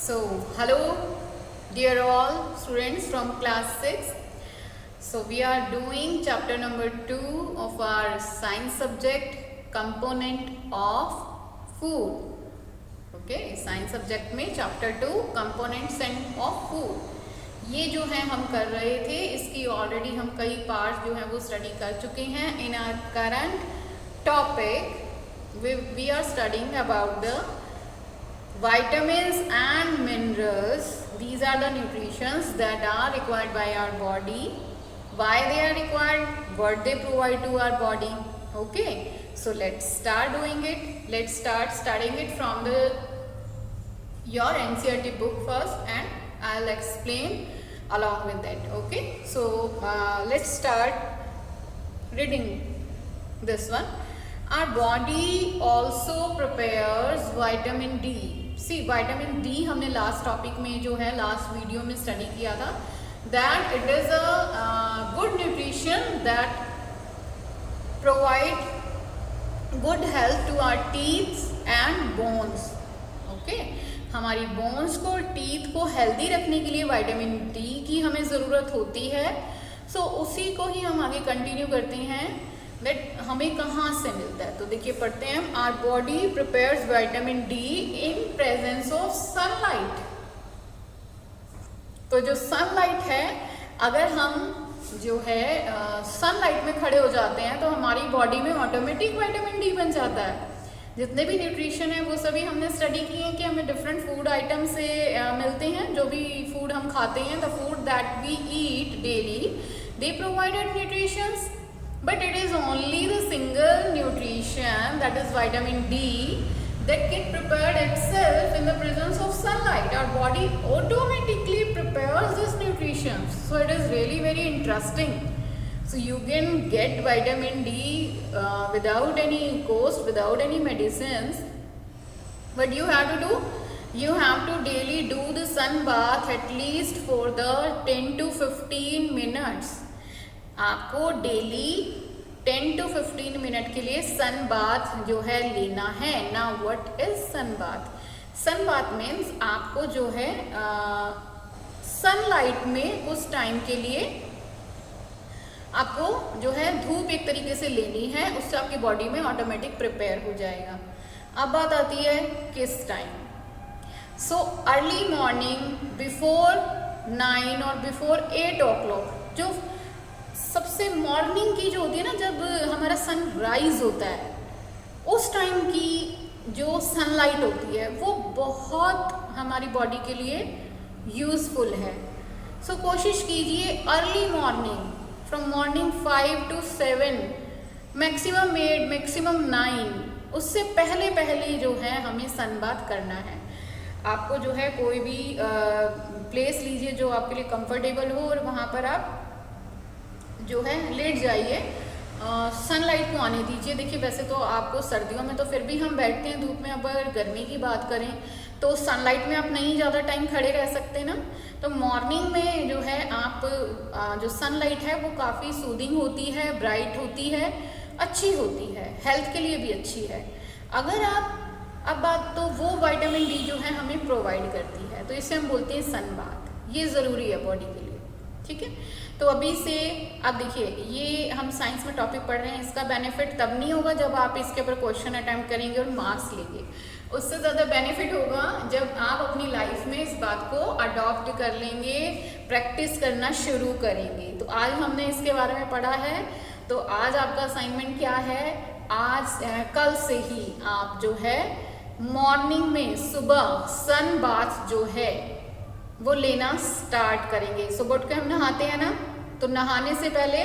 So, hello dear all students from class 6. So, we are doing chapter number 2 of our science subject, component of food. Okay, science subject में chapter 2 components and of food. ये जो है हम कर रहे थे, इसकी already हम कई पार्ट्स जो हैं वो स्टडी कर चुके हैं. In our current topic we are studying about the vitamins and minerals. These are the nutritions that are required by our body. Why they are required, what they provide to our body. Okay, so let's start doing it. Let's start studying it from your NCERT book first, and I'll explain along with that. Okay, so let's start reading this one. Our body also prepares vitamin D. See, vitamin D हमने last topic में जो है last video में study किया था. That it is a good nutrition that provide good health to our teeth and bones. Okay, हमारी bones को, teeth को हेल्दी रखने के लिए विटामिन डी की हमें ज़रूरत होती है. सो उसी को ही हम आगे कंटिन्यू करते हैं. दैट हमें कहाँ से मिलता है, तो देखिए पढ़ते हैं हम. Our body prepares vitamin D in presence of sunlight. तो जो सनलाइट है, अगर हम जो है सनलाइट में खड़े हो जाते हैं तो हमारी बॉडी में ऑटोमेटिक विटामिन डी बन जाता है. जितने भी न्यूट्रिशन है वो सभी हमने स्टडी किए हैं कि हमें डिफरेंट फूड आइटम से मिलते हैं. जो भी फूड हम खाते हैं, the food that we eat daily, they provided nutritions. But it is only the single nutrition, that is vitamin D, that get prepared itself in the presence of sunlight. Our body automatically prepares this nutrition. So it is really very interesting. So you can get vitamin D without any cost, without any medicines. What you have to do? You have to daily do the sun bath at least for the 10 to 15 minutes. आपको daily 10 to 15 minute के लिए sun bath जो है लेना है. ना what is sun bath? Sun bath means आपको जो है सनलाइट में उस टाइम के लिए आपको जो है धूप एक तरीके से लेनी है. उससे आपकी बॉडी में ऑटोमेटिक प्रिपेयर हो जाएगा. अब बात आती है किस time. So early morning before 9 और बिफोर 8 o'clock, जो सबसे मॉर्निंग की जो होती है ना, जब हमारा सन राइज होता है, उस टाइम की जो सनलाइट होती है वो बहुत हमारी बॉडी के लिए यूज़फुल है. सो कोशिश कीजिए early morning, from morning 5 to 7, maximum 8, maximum 9, उससे पहले पहले जो है हमें सन बाथ करना है. आपको जो है कोई भी प्लेस लीजिए जो आपके लिए कंफर्टेबल हो, और वहाँ पर आप जो है लेट जाइए, सनलाइट को आने दीजिए. देखिए वैसे तो आपको सर्दियों में तो फिर भी हम बैठते हैं धूप में. अब अगर गर्मी की बात करें तो सनलाइट में आप नहीं ज़्यादा टाइम खड़े रह सकते ना. तो मॉर्निंग में जो है आप जो सनलाइट है वो काफ़ी सूदिंग होती है, ब्राइट होती है, अच्छी होती है, हेल्थ के लिए भी अच्छी है. अगर आप अब बात तो वो विटामिन डी जो है हमें प्रोवाइड करती है, तो इसे हम बोलते हैं सन बाथ. ये ज़रूरी है बॉडी के लिए. ठीक है, तो अभी से अब देखिए, ये हम साइंस में टॉपिक पढ़ रहे हैं. इसका बेनिफिट तब नहीं होगा जब आप इसके ऊपर क्वेश्चन अटैम्प्ट करेंगे और मार्क्स लेंगे. उससे ज़्यादा बेनिफिट होगा जब आप अपनी लाइफ में इस बात को अडॉप्ट कर लेंगे, प्रैक्टिस करना शुरू करेंगे. तो आज हमने इसके बारे में पढ़ा है. तो आज आपका असाइनमेंट क्या है? आज कल से ही आप जो है मॉर्निंग में सुबह सन बाथ जो है वो लेना स्टार्ट करेंगे. सुबह उठ के हम नहाते हैं ना, तो नहाने से पहले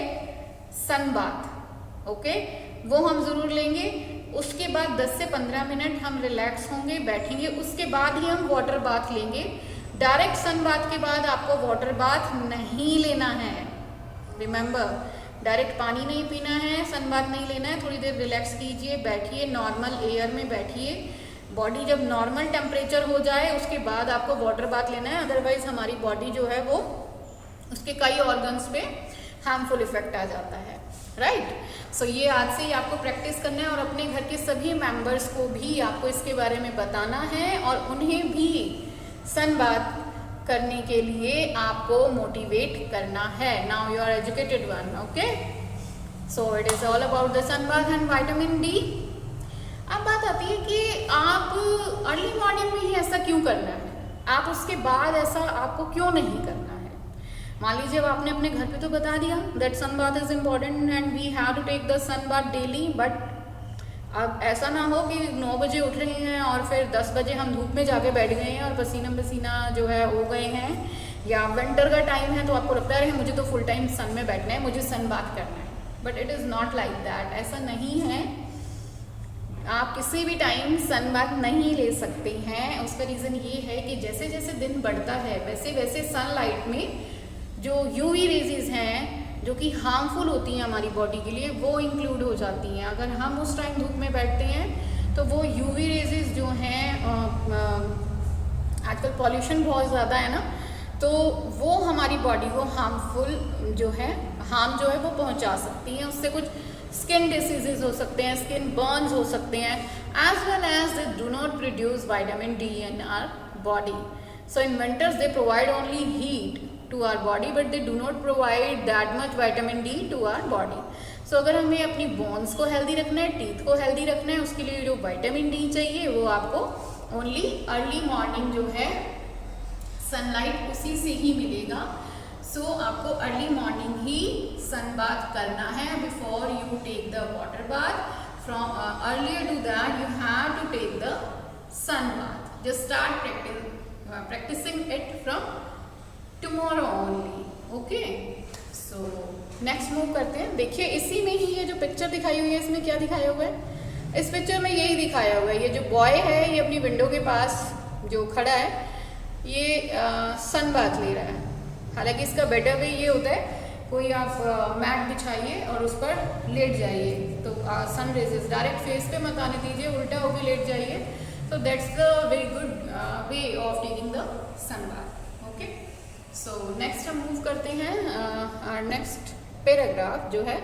सन बाथ, ओके, वो हम ज़रूर लेंगे. उसके बाद 10 से 15 मिनट हम रिलैक्स होंगे, बैठेंगे. उसके बाद ही हम वाटर बाथ लेंगे. डायरेक्ट सन बाथ के बाद आपको वाटर बाथ नहीं लेना है. रिमेंबर, डायरेक्ट पानी नहीं पीना है, सन बाथ नहीं लेना है. थोड़ी देर रिलैक्स कीजिए, बैठिए, नॉर्मल एयर में बैठिए. बॉडी जब नॉर्मल टेम्परेचर हो जाए उसके बाद आपको वाटर बाथ लेना है. अदरवाइज हमारी बॉडी जो है वो उसके कई ऑर्गन्स पे हार्मफुल इफेक्ट आ जाता है. राइट. सो ये आज से ही आपको प्रैक्टिस करना है और अपने घर के सभी मेंबर्स को भी आपको इसके बारे में बताना है और उन्हें भी सन बाथ करने के लिए आपको मोटिवेट करना है। Now you are educated one, okay. So it is all about the sun bath and vitamin D. अब बात आती है कि आप अर्ली मॉर्निंग में ही ऐसा क्यों करना है, आप उसके बाद ऐसा आपको क्यों नहीं करना है। मान लीजिए अब आपने अपने घर पे तो बता दिया that sun bath is important and we have to take the sun bath daily, but अब ऐसा ना हो कि 9 बजे उठ रहे हैं और फिर 10 बजे हम धूप में जाके बैठ गए हैं और पसीना पसीना जो है हो गए हैं, या विंटर का टाइम है तो आपको लगता है मुझे तो फुल टाइम सन में बैठना है, मुझे सन बाथ करना है। But it is not like that, ऐसा नहीं है। आप किसी भी टाइम सन बाथ नहीं ले सकते हैं। उसका रीज़न ये है कि जैसे जैसे दिन बढ़ता है वैसे वैसे सनलाइट में जो यूवी रेजेस हैं जो कि हार्मफुल होती हैं हमारी बॉडी के लिए, वो इंक्लूड हो जाती हैं। अगर हम उस टाइम धूप में बैठते हैं तो वो यूवी रेजेस जो हैं, आजकल पॉल्यूशन बहुत ज़्यादा है ना, तो वो हमारी बॉडी को हार्मफुल जो है हार्म जो है वो पहुंचा सकती हैं। उससे कुछ स्किन डिसीजेज हो सकते हैं, स्किन बर्न्स हो सकते हैं, as well as they do not produce vitamin D in our body. So in winters they provide only heat to our body but they do not provide that much vitamin D to our body. So अगर हमें अपनी bones को healthy रखना है, teeth को healthy रखना है, उसके लिए जो विटामिन डी चाहिए वो आपको ओनली अर्ली मॉर्निंग जो है सनलाइट उसी से ही मिलेगा। सो आपको अर्ली मॉर्निंग ही सन बाथ करना है before you take the water bath. From earlier to that you have to take the sun bath. Just start practicing it from tomorrow only, okay. So next move करते हैं। देखिए इसी में ही ये जो पिक्चर दिखाई हुई है इसमें क्या दिखाया हुआ है, इस पिक्चर में यही दिखाया हुआ है। ये जो बॉय है ये अपनी विंडो के पास जो खड़ा है ये सन बाथ ले रहा है। हालांकि इसका बेटर वे ये होता है कोई आप मैट बिछाइए और उस पर लेट जाइए, तो सन रेजेस डायरेक्ट फेस पे मत आने दीजिए, उल्टा होकर लेट जाइए। तो that's the very good way of taking the sun bath, okay. So next हम मूव करते हैं और नेक्स्ट पैराग्राफ जो है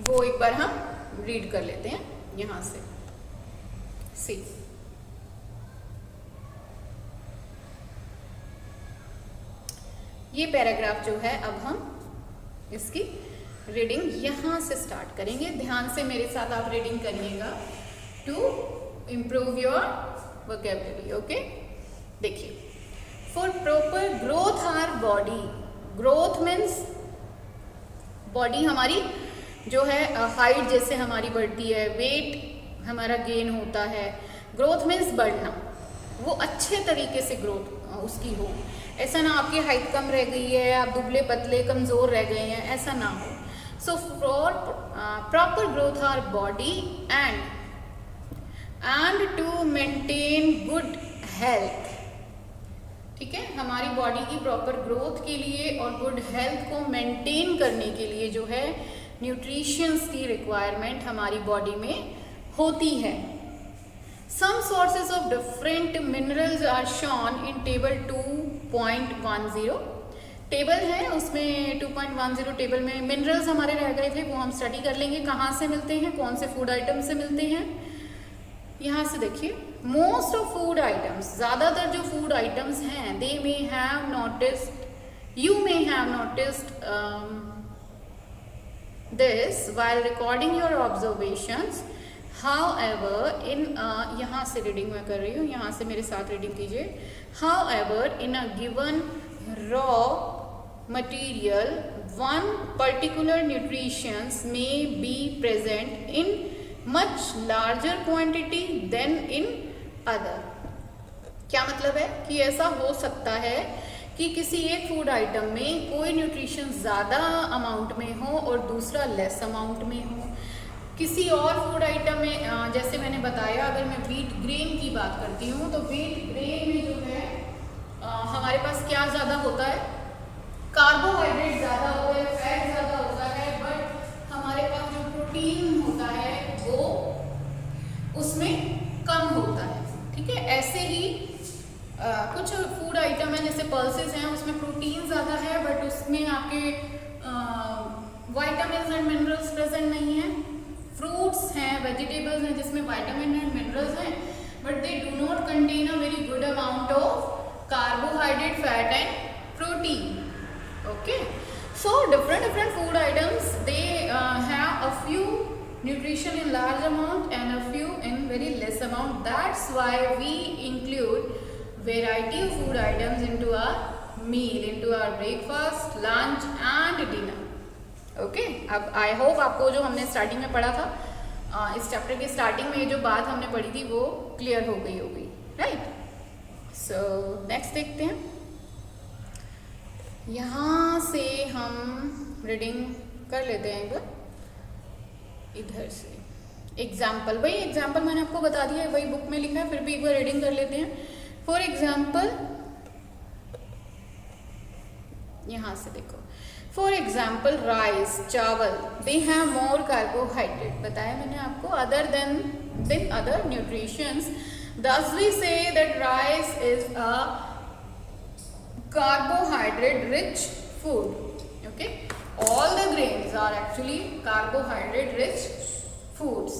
वो एक बार हम रीड कर लेते हैं यहाँ से। सी ये पैराग्राफ जो है अब हम इसकी रीडिंग यहाँ से स्टार्ट करेंगे। ध्यान से मेरे साथ आप रीडिंग करिएगा to improve your vocabulary, okay. देखिए, for proper growth our body, growth means body हमारी जो है हाइट जैसे हमारी बढ़ती है, वेट हमारा गेन होता है। ग्रोथ मीन्स बढ़ना, वो अच्छे तरीके से ग्रोथ उसकी हो। ऐसा ना आपकी हाइट कम रह गई है, आप दुबले पतले कमज़ोर रह गए हैं, ऐसा ना हो। So for proper growth our body and to maintain good health, ठीक है, हमारी बॉडी की प्रॉपर ग्रोथ के लिए और गुड हेल्थ को मेंटेन करने के लिए जो है न्यूट्रिशंस की रिक्वायरमेंट हमारी बॉडी में होती है। Some sources of different minerals are shown in table 2.10। Table है उसमें 2.10 टेबल में मिनरल्स हमारे रह गए थे, वो हम स्टडी कर लेंगे कहाँ से मिलते हैं, कौन से फूड आइटम से मिलते हैं। यहाँ से देखिए, मोस्ट ऑफ फूड आइटम्स, ज़्यादातर जो फूड आइटम्स हैं, they may have noticed, you may have noticed this while recording your observations. However in, यहाँ से रीडिंग मैं कर रही हूँ, यहाँ से मेरे साथ रीडिंग कीजिए। However in a given raw material, one particular nutrients may be present in much larger quantity than in other। क्या मतलब है कि ऐसा हो सकता है कि किसी एक फूड आइटम में कोई न्यूट्रिशन ज़्यादा अमाउंट में हो और दूसरा लेस अमाउंट में हो। किसी और फूड आइटम में, जैसे मैंने बताया, अगर मैं व्हीट ग्रेन की बात करती हूँ तो व्हीट ग्रेन में जो है हमारे पास क्या ज़्यादा होता है, कार्बोहाइड्रेट ज़्यादा होता है, फैट ज़्यादा होता है, बट हमारे पास जो प्रोटीन होता है वो उसमें कम होता है, ठीक है। ऐसे ही कुछ फूड आइटम है जैसे पल्सेस हैं, उसमें प्रोटीन ज़्यादा है बट उसमें आपके विटामिन एंड मिनरल्स प्रेजेंट नहीं है। फ्रूट्स हैं, वेजिटेबल्स हैं जिसमें विटामिन एंड मिनरल्स हैं but they do not contain a very good amount of carbohydrate, fat and protein. Okay, so different food items, they have a few nutrition in large amount and a few in very less amount. That's why we include variety of food items into our meal, into our breakfast, lunch and dinner. Okay, अब I hope आपको जो हमने starting में पढ़ा था, इस chapter के starting में जो बात हमने पढ़ी थी वो क्लियर हो गई होगी, राइट। सो नेक्स्ट देखते हैं, यहाँ से हम रीडिंग कर लेते हैं एक बार इधर से। एग्जाम्पल, वही एग्जाम्पल मैंने आपको बता दिया है, वही बुक में लिखा है, फिर भी एक बार रीडिंग कर लेते हैं। फॉर एग्जाम्पल, यहाँ से देखो, फॉर एग्जाम्पल राइस, चावल, दे हैव मोर कार्बोहाइड्रेट, बताया मैंने आपको, other than other nutritions, thus we say that rice is a carbohydrate rich food. Okay, all the grains are actually carbohydrate rich foods.